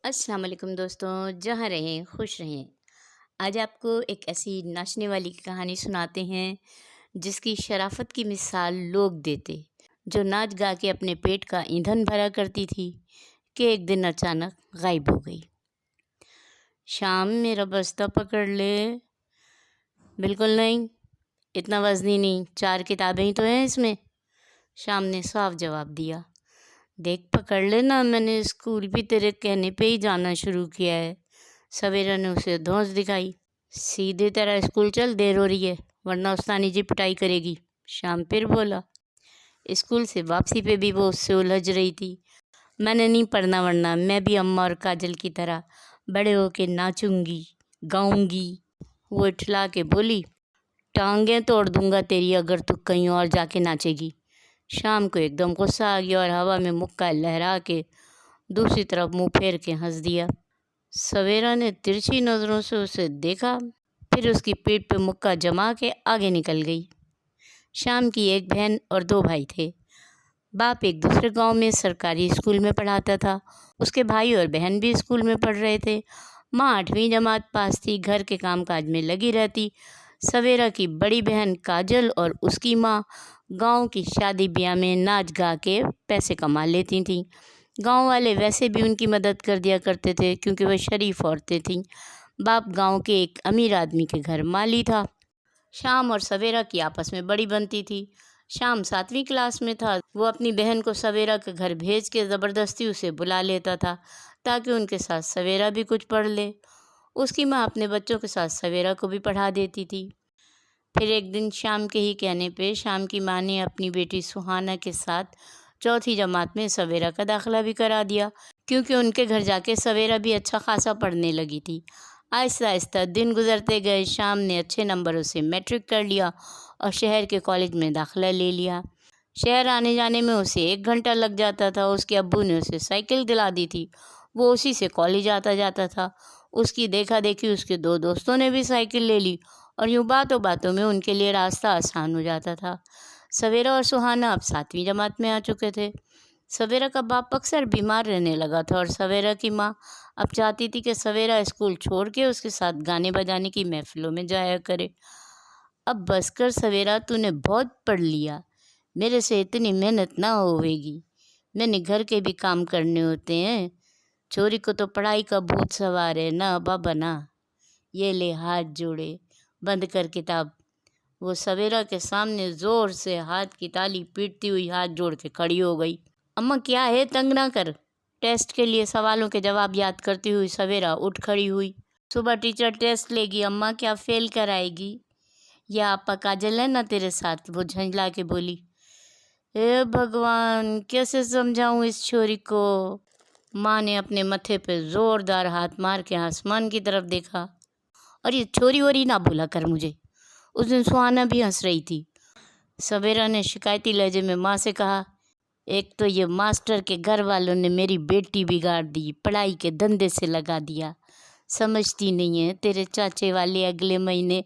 السلام علیکم دوستوں، جہاں رہیں خوش رہیں۔ آج آپ کو ایک ایسی ناچنے والی کی کہانی سناتے ہیں جس کی شرافت کی مثال لوگ دیتے، جو ناچ گا کے اپنے پیٹ کا ایندھن بھرا کرتی تھی کہ ایک دن اچانک غائب ہو گئی۔ شام میرا بستہ پکڑ لے۔ بالکل نہیں، اتنا وزنی نہیں، 4 کتابیں ہی تو ہیں اس میں۔ شام نے صاف جواب دیا، دیکھ پکڑ لینا، میں نے اسکول بھی تیرے کہنے پہ ہی جانا شروع کیا ہے۔ سویرا نے اسے دھونس دکھائی، سیدھے طرح اسکول چل، دیر ہو رہی ہے ورنہ استانی جی پٹائی کرے گی۔ شام پھر بولا۔ اسکول سے واپسی پہ بھی وہ اس سے الجھ رہی تھی، میں نے نہیں پڑھنا ورنہ میں بھی اماں اور کاجل کی طرح بڑے ہو کے ناچوں گی گاؤں گی۔ وہ اٹھلا کے بولی، ٹانگیں توڑ دوں گا تیری اگر تو کہیں اور جا کے ناچے گی۔ شام کو ایک دم غصہ آ گیا اور ہوا میں مکہ لہرا کے دوسری طرف منہ پھیر کے ہنس دیا۔ سویرا نے ترچھی نظروں سے اسے دیکھا، پھر اس کی پیٹھ پہ مکہ جما کے آگے نکل گئی۔ شام کی ایک بہن اور 2 بھائی تھے۔ باپ ایک دوسرے گاؤں میں سرکاری اسکول میں پڑھاتا تھا، اس کے بھائی اور بہن بھی اسکول میں پڑھ رہے تھے۔ ماں 8ویں جماعت پاس تھی، گھر کے کام کاج میں لگی رہتی۔ سویرا کی بڑی بہن کاجل اور اس کی ماں گاؤں کی شادی بیاہ میں ناچ گا کے پیسے کما لیتی تھیں۔ گاؤں والے ویسے بھی ان کی مدد کر دیا کرتے تھے کیونکہ وہ شریف عورتیں تھیں۔ باپ گاؤں کے ایک امیر آدمی کے گھر مالی تھا۔ شام اور سویرا کی آپس میں بڑی بنتی تھی۔ شام 7ویں کلاس میں تھا، وہ اپنی بہن کو سویرا کے گھر بھیج کے زبردستی اسے بلا لیتا تھا تاکہ ان کے ساتھ سویرا بھی کچھ پڑھ لے۔ اس کی ماں اپنے بچوں کے ساتھ سویرا کو بھی پڑھا دیتی تھی۔ پھر ایک دن شام کے ہی کہنے پہ شام کی ماں نے اپنی بیٹی سہانا کے ساتھ 4تھی جماعت میں سویرا کا داخلہ بھی کرا دیا کیونکہ ان کے گھر جا کے سویرا بھی اچھا خاصا پڑھنے لگی تھی۔ آہستہ آہستہ دن گزرتے گئے، شام نے اچھے نمبروں سے میٹرک کر لیا اور شہر کے کالج میں داخلہ لے لیا۔ شہر آنے جانے میں اسے 1 گھنٹہ لگ جاتا تھا۔ اس کے ابو نے اسے سائیکل دلا دی تھی، وہ اسی سے کالج آتا جاتا تھا۔ اس کی دیکھا دیکھی اس کے 2 دوستوں نے بھی سائیکل لے لی اور یوں باتوں باتوں میں ان کے لیے راستہ آسان ہو جاتا تھا۔ سویرا اور سہانا اب 7ویں جماعت میں آ چکے تھے۔ سویرا کا باپ اکثر بیمار رہنے لگا تھا اور سویرا کی ماں اب چاہتی تھی کہ سویرا اسکول چھوڑ کے اس کے ساتھ گانے بجانے کی محفلوں میں جایا کرے۔ اب بس کر سویرا، تو نے بہت پڑھ لیا، میرے سے اتنی محنت نہ ہوئے گی، میں نے گھر کے بھی کام کرنے ہوتے ہیں، چوری کو تو پڑھائی کا بھوت سوار ہے نا بابا نا۔ یہ لے ہاتھ جوڑے، بند کر کتاب۔ وہ سویرا کے سامنے زور سے ہاتھ کی تالی پیٹتی ہوئی ہاتھ جوڑ کے کھڑی ہو گئی۔ اماں کیا ہے، تنگ نہ کر۔ ٹیسٹ کے لیے سوالوں کے جواب یاد کرتی ہوئی سویرا اٹھ کھڑی ہوئی۔ صبح ٹیچر ٹیسٹ لے گی، اماں کیا فیل کرائے گی؟ یا آپا کاجل ہے نا تیرے ساتھ؟ وہ جھنجلا کے بولی۔ اے بھگوان، کیسے سمجھاؤں اس چھوری کو؟ ماں نے اپنے متھے پہ زوردار ہاتھ مار کے آسمان کی طرف دیکھا۔ اور یہ چھوری ووری نہ بولا کر مجھے۔ اس دن سہانا بھی ہنس رہی تھی۔ سویرا نے شکایتی لہجے میں ماں سے کہا، ایک تو یہ ماسٹر کے گھر والوں نے میری بیٹی بگاڑ دی، پڑھائی کے دھندے سے لگا دیا، سمجھتی نہیں ہے، تیرے چاچے والے اگلے مہینے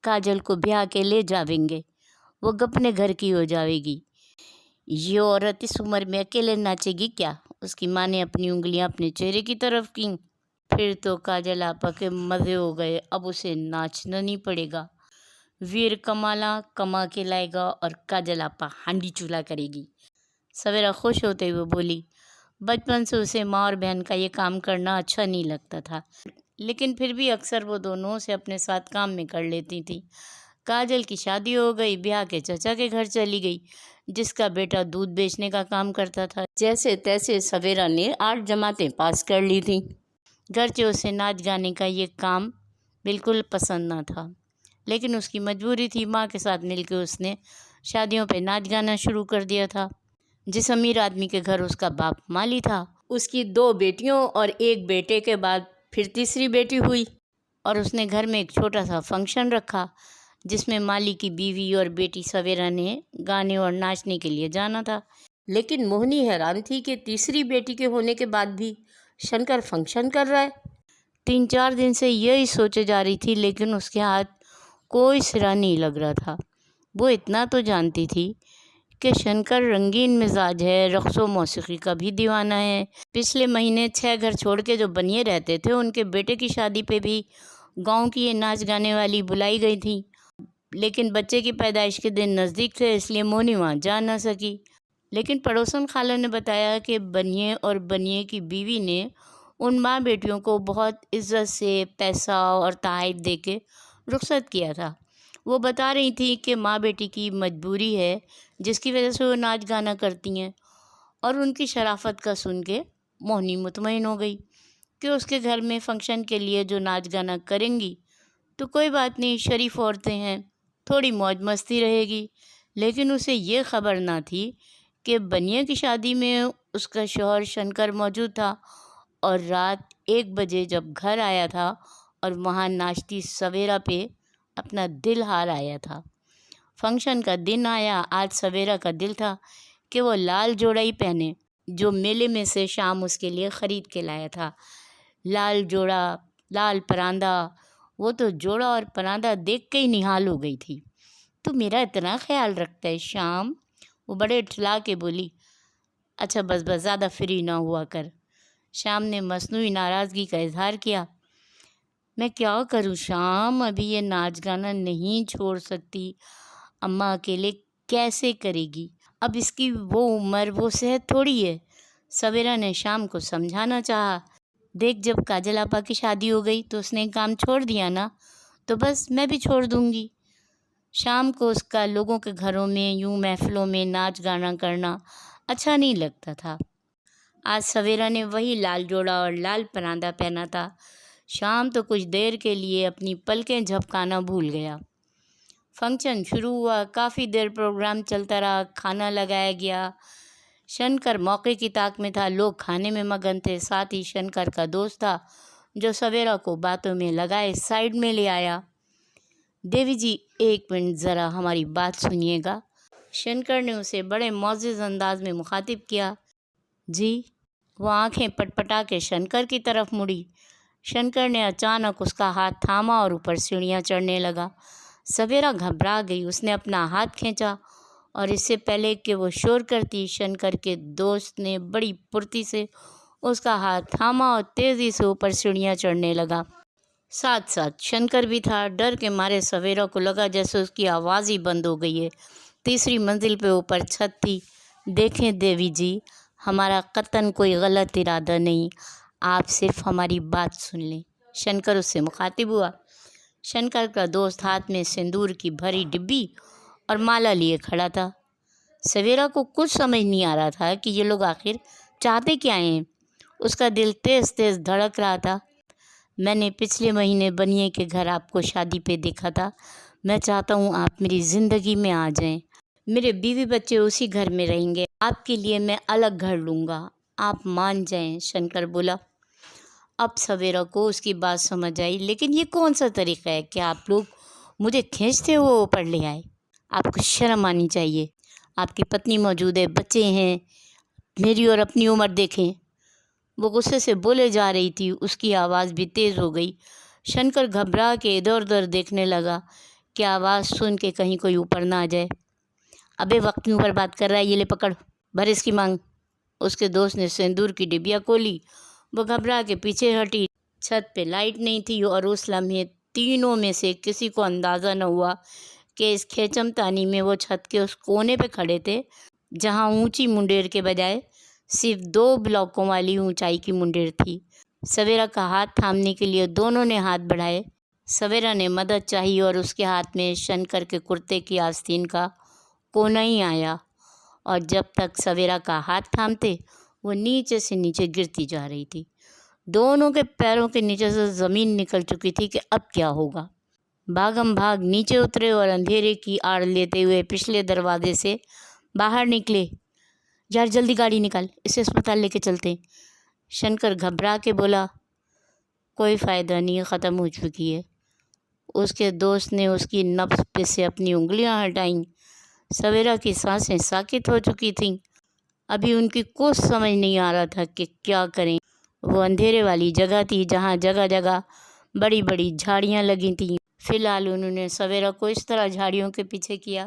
کاجل کو بیاہ کے لے جاویں گے، وہ اپنے گھر کی ہو جاوے گی، یہ عورت اس عمر میں اکیلے ناچے گی کیا؟ اس کی ماں نے اپنی انگلیاں اپنے چہرے کی طرف کیں۔ پھر تو کاجل آپا کے مزے ہو گئے، اب اسے ناچنا نہیں پڑے گا، ویر کمالا کما کے لائے گا اور کاجل آپا ہانڈی چولہا کرے گی۔ سویرا خوش ہوتے ہوئے بولی۔ بچپن سے اسے ماں اور بہن کا یہ کام کرنا اچھا نہیں لگتا تھا، لیکن پھر بھی اکثر وہ دونوں سے اپنے ساتھ کام میں کر لیتی تھی۔ کاجل کی شادی ہو گئی، بیاہ کے چچا کے گھر چلی گئی جس کا بیٹا دودھ بیچنے کا کام کرتا تھا۔ جیسے تیسے سویرا نے 8 جماعتیں پاس کر لی تھیں، گرچہ اسے ناچ گانے کا یہ کام بالکل پسند نہ تھا، لیکن اس کی مجبوری تھی۔ ماں کے ساتھ مل کے اس نے شادیوں پہ ناچ گانا شروع کر دیا تھا۔ جس امیر آدمی کے گھر اس کا باپ مالی تھا، اس کی 2 بیٹیوں اور 1 بیٹے کے بعد پھر تیسری بیٹی ہوئی اور اس نے گھر میں ایک چھوٹا سا فنکشن رکھا جس میں مالی کی بیوی اور بیٹی سویرا نے گانے اور ناچنے کے لیے جانا تھا۔ لیکن موہنی حیران تھی کہ تیسری بیٹی کے ہونے کے بعد بھی شنکر فنکشن کر رہا ہے۔ 3-4 دن سے یہی سوچے جا رہی تھی، لیکن اس کے ہاتھ کوئی سرا نہیں لگ رہا تھا۔ وہ اتنا تو جانتی تھی کہ شنکر رنگین مزاج ہے، رقص و موسیقی کا بھی دیوانہ ہے۔ پچھلے مہینے 6 گھر چھوڑ کے جو بنیے رہتے تھے، ان کے بیٹے کی شادی پہ بھی گاؤں کی یہ ناچ گانے والی بلائی گئی تھی، لیکن بچے کی پیدائش کے دن نزدیک تھے، اس لیے مونی وہاں جا نہ سکی۔ لیکن پڑوسن خالہ نے بتایا کہ بنیے اور بنیے کی بیوی نے ان ماں بیٹیوں کو بہت عزت سے پیسہ اور تحائف دے کے رخصت کیا تھا۔ وہ بتا رہی تھی کہ ماں بیٹی کی مجبوری ہے جس کی وجہ سے وہ ناچ گانا کرتی ہیں، اور ان کی شرافت کا سن کے موہنی مطمئن ہو گئی کہ اس کے گھر میں فنکشن کے لیے جو ناچ گانا کریں گی تو کوئی بات نہیں، شریف عورتیں ہیں، تھوڑی موج مستی رہے گی۔ لیکن اسے یہ خبر نہ تھی کہ بنیے کی شادی میں اس کا شوہر شنکر موجود تھا، اور رات 1 بجے جب گھر آیا تھا اور وہاں ناچتی سویرا پہ اپنا دل ہار آیا تھا۔ فنکشن کا دن آیا، آج سویرا کا دل تھا کہ وہ لال جوڑا ہی پہنے جو میلے میں سے شام اس کے لیے خرید کے لایا تھا۔ لال جوڑا، لال پراندہ، وہ تو جوڑا اور پراندہ دیکھ کے ہی نہال ہو گئی تھی۔ تو میرا اتنا خیال رکھتا ہے شام، وہ بڑے ٹھلا کے بولی۔ اچھا بس زیادہ فری نہ ہوا کر، شام نے مصنوعی ناراضگی کا اظہار کیا۔ میں کیا کروں شام، ابھی یہ ناچ گانا نہیں چھوڑ سکتی، اماں اکیلے کیسے کرے گی، اب اس کی وہ عمر، وہ صحت تھوڑی ہے۔ سویرا نے شام کو سمجھانا چاہا، دیکھ جب کاجل آپا کی شادی ہو گئی تو اس نے کام چھوڑ دیا نا، تو بس میں بھی چھوڑ دوں گی۔ شام کو اس کا لوگوں کے گھروں میں یوں محفلوں میں ناچ گانا کرنا اچھا نہیں لگتا تھا۔ آج سویرا نے وہی لال جوڑا اور لال پراندہ پہنا تھا۔ شام تو کچھ دیر کے لیے اپنی پلکیں جھپکانا بھول گیا۔ فنکشن شروع ہوا، کافی دیر پروگرام چلتا رہا، کھانا لگایا گیا۔ شنکر موقع کی طاق میں تھا، لوگ کھانے میں مگن تھے۔ ساتھ ہی شنکر کا دوست تھا جو سویرا کو باتوں میں لگائے سائڈ میں لے آیا۔ دیوی جی 1 منٹ ذرا ہماری بات سنیے گا۔ شنکر نے اسے بڑے معزز انداز میں مخاطب کیا۔ جی؟ وہ آنکھیں پٹپٹا کے شنکر کی طرف مڑی۔ شنکر نے اچانک اس کا ہاتھ تھاما اور اوپر سیڑھیاں چڑھنے لگا۔ سویرا گھبرا گئی، اس نے اپنا ہاتھ کھینچا اور اس سے پہلے کہ وہ شور کرتی، شنکر کے دوست نے بڑی پھرتی سے اس کا ہاتھ تھاما اور تیزی سے اوپر سیڑھیاں چڑھنے لگا۔ ساتھ ساتھ شنکر بھی تھا۔ ڈر کے مارے سویرا کو لگا جیسے اس کی آواز ہی بند ہو گئی ہے۔ 3ری منزل پہ اوپر چھت تھی۔ دیکھیں دیوی جی، ہمارا قطعاً کوئی غلط ارادہ نہیں، آپ صرف ہماری بات سن لیں، شنکر اس سے مخاطب ہوا۔ شنکر کا دوست ہاتھ میں سندور کی بھری ڈبی اور مالا لیے کھڑا تھا۔ سویرا کو کچھ سمجھ نہیں آ رہا تھا کہ یہ لوگ آخر چاہتے کیا ہیں۔ اس کا دل تیز تیز دھڑک رہا تھا۔ میں نے پچھلے مہینے بنیے کے گھر آپ کو شادی پہ دیکھا تھا، میں چاہتا ہوں آپ میری زندگی میں آ جائیں، میرے بیوی بچے اسی گھر میں رہیں گے، آپ کے لیے میں الگ گھر لوں گا، آپ مان جائیں، شنکر بولا۔ اب سویرا کو اس کی بات سمجھ آئی، لیکن یہ کون سا طریقہ ہے کہ آپ لوگ مجھے کھینچتے ہوئے اوپر لے آئے؟ آپ کو شرم آنی چاہیے، آپ کی پتنی موجود ہے، بچے ہیں، میری اور اپنی عمر دیکھیں۔ وہ غصے سے بولے جا رہی تھی، اس کی آواز بھی تیز ہو گئی۔ شنکر گھبرا کے ادھر ادھر دیکھنے لگا کہ آواز سن کے کہیں کوئی اوپر نہ آ جائے۔ ابے وقت کیوں پر بات کر رہا ہے، یہ لے پکڑ، بھر اس کی مانگ۔ اس کے دوست نے سندور کی ڈبیا کھولی۔ وہ گھبرا کے پیچھے ہٹی۔ چھت پہ لائٹ نہیں تھی اور اس لمحے تینوں میں سے کسی کو اندازہ نہ ہوا کہ اس کھیچم تانی میں وہ چھت کے اس کونے پہ کھڑے تھے جہاں اونچی منڈیر کے بجائے صرف 2 بلاکوں والی اونچائی کی منڈیر تھی۔ سویرا کا ہاتھ تھامنے کے لیے دونوں نے ہاتھ بڑھائے۔ سویرا نے مدد چاہی اور اس کے ہاتھ میں شنکر کے کرتے کی آستین کا کونا ہی آیا، اور جب تک سویرا کا ہاتھ تھامتے وہ نیچے سے نیچے گرتی جا رہی تھی۔ دونوں کے پیروں کے نیچے سے زمین نکل چکی تھی کہ اب کیا ہوگا۔ بھاگم بھاگ نیچے اترے اور اندھیرے کی آڑ لیتے ہوئے پچھلے دروازے سے باہر نکلے۔ یار جلدی گاڑی نکال، اسے اسپتال لے کے چلتے۔ شنکر گھبرا کے بولا۔ کوئی فائدہ نہیں، ختم ہو چکی ہے۔ اس کے دوست نے اس کی نبض پہ سے اپنی انگلیاں ہٹائیں۔ سویرا کی سانسیں ساکت ہو چکی تھیں۔ ابھی ان کی کچھ سمجھ نہیں آ رہا تھا کہ کیا کریں۔ وہ اندھیرے والی جگہ تھی جہاں جگہ جگہ بڑی بڑی جھاڑیاں لگی تھیں۔ فی الحال انہوں نے سویرا کو اس طرح جھاڑیوں کے پیچھے کیا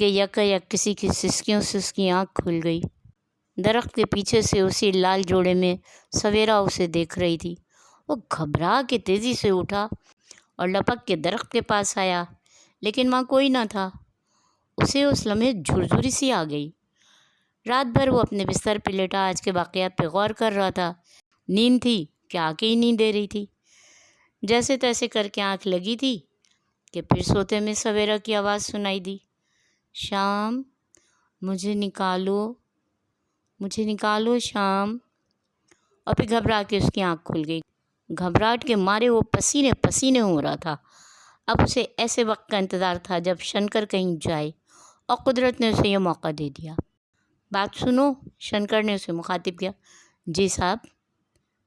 کہ یکایک کسی کی سسکیوں سے اس کی آنکھ کھل گئی۔ درخت کے پیچھے سے اسی لال جوڑے میں سویرا اسے دیکھ رہی تھی۔ وہ گھبرا کے تیزی سے اٹھا اور لپک کے درخت کے پاس آیا، لیکن وہاں کوئی نہ تھا۔ اسے اس لمحے جھرجھری سی آ گئی۔ رات بھر وہ اپنے بستر پہ لیٹا آج کے واقعات پہ غور کر رہا تھا۔ نیند تھی کہ آ کے ہی نیند دے رہی تھی۔ جیسے تیسے کر کے آنکھ لگی تھی کہ پھر سوتے میں سویرا کی آواز سنائی دی، شام مجھے نکالو شام۔ اور پھر گھبرا کے اس کی آنکھ کھل گئی۔ گھبراہٹ کے مارے وہ پسینے پسینے ہو رہا تھا۔ اب اسے ایسے وقت کا انتظار تھا جب شنکر کہیں جائے، اور قدرت نے اسے یہ موقع دے دیا۔ بات سنو، شنکر نے اسے مخاطب کیا۔ جی صاحب۔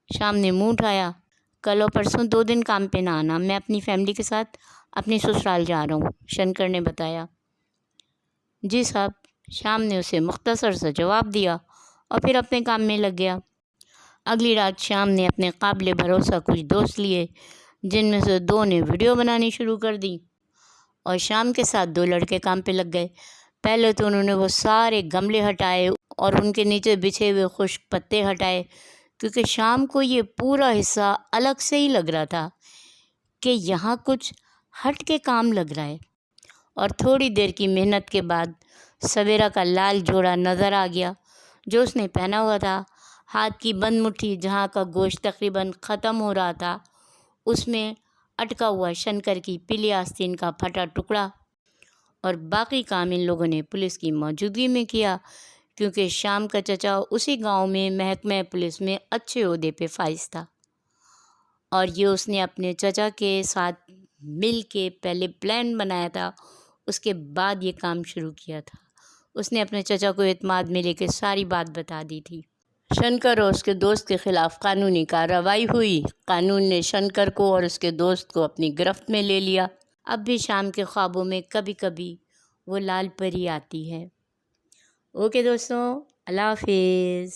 شام نے منہ اٹھایا۔ کل اور پرسوں 2 دن کام پہ نہ آنا، میں اپنی فیملی کے ساتھ اپنی سسرال جا رہا ہوں، شنکر نے بتایا۔ جی صاحب۔ شام نے اسے مختصر سا جواب دیا اور پھر اپنے کام میں لگ گیا۔ اگلی رات شام نے اپنے قابل بھروسہ کچھ دوست لیے، جن میں سے 2 نے ویڈیو بنانی شروع کر دی، اور شام کے ساتھ 2 لڑکے کام پہ لگ گئے۔ پہلے تو انہوں نے وہ سارے گملے ہٹائے اور ان کے نیچے بچھے ہوئے خشک پتے ہٹائے، کیونکہ شام کو یہ پورا حصہ الگ سے ہی لگ رہا تھا کہ یہاں کچھ ہٹ کے کام لگ رہا ہے۔ اور تھوڑی دیر کی محنت کے بعد سویرا کا لال جوڑا نظر آ گیا جو اس نے پہنا ہوا تھا۔ ہاتھ کی بند مٹھی جہاں کا گوشت تقریباً ختم ہو رہا تھا، اس میں اٹکا ہوا شنکر کی پیلی آستین کا پھٹا ٹکڑا، اور باقی کام ان لوگوں نے پولیس کی موجودگی میں کیا، کیونکہ شام کا چچا اسی گاؤں میں محکمہ پولیس میں اچھے عہدے پہ فائز تھا، اور یہ اس نے اپنے چچا کے ساتھ مل کے پہلے پلان بنایا تھا، اس کے بعد یہ کام شروع کیا تھا۔ اس نے اپنے چچا کو اعتماد میں لے کے ساری بات بتا دی تھی۔ شنکر اور اس کے دوست کے خلاف قانونی کارروائی ہوئی۔ قانون نے شنکر کو اور اس کے دوست کو اپنی گرفت میں لے لیا۔ اب بھی شام کے خوابوں میں کبھی کبھی وہ لال پری آتی ہے۔ اوکے دوستوں، اللہ حافظ۔